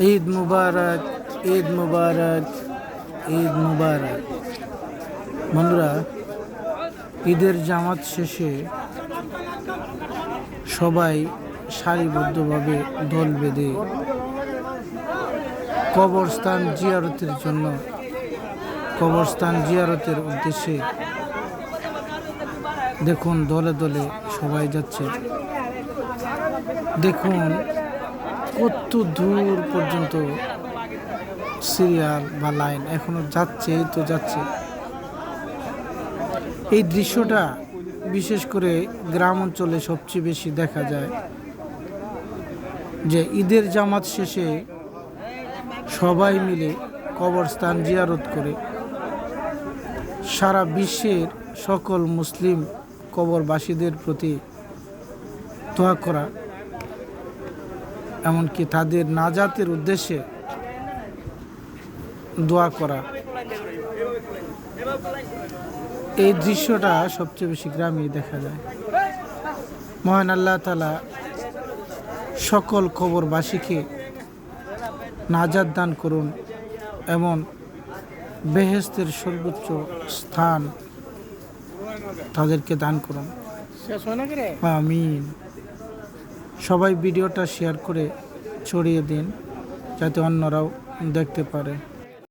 ঈদ মুবারক, ঈদ মুবারক, ঈদ মুবারক। বন্ধুরা, ঈদের জামাত শেষে সবাই সারিবদ্ধভাবে দল বেঁধে কবরস্থান জিয়ারতের জন্য, কবরস্থান জিয়ারতের উদ্দেশ্যে দেখুন দলে দলে সবাই যাচ্ছে। দেখুন কত দূর পর্যন্ত সিরিয়াল বা লাইন এখনো যাচ্ছে, তো যাচ্ছে। এই দৃশ্যটা বিশেষ করে গ্রাম অঞ্চলে সবচেয়ে বেশি দেখা যায়, যে ঈদের জামাত শেষে সবাই মিলে কবরস্থান জিয়ারত করে সারা বিশ্বের সকল মুসলিম কবরবাসীদের প্রতি দোয়া করা, এমনকি তাদের নাজাতের উদ্দেশ্যে দোয়া করা। এই দৃশ্যটা সবচেয়ে বেশি গ্রামেই দেখা যায়। মহান আল্লাহ তাআলা সকল কবরবাসীকে নাজাত দান করুন এবং বেহেশতের সর্বোচ্চ স্থান তাদেরকে দান করুন, আমিন। সবাই ভিডিওটা শেয়ার করে ছড়িয়ে দিন, যাতে অন্যরাও দেখতে পারে।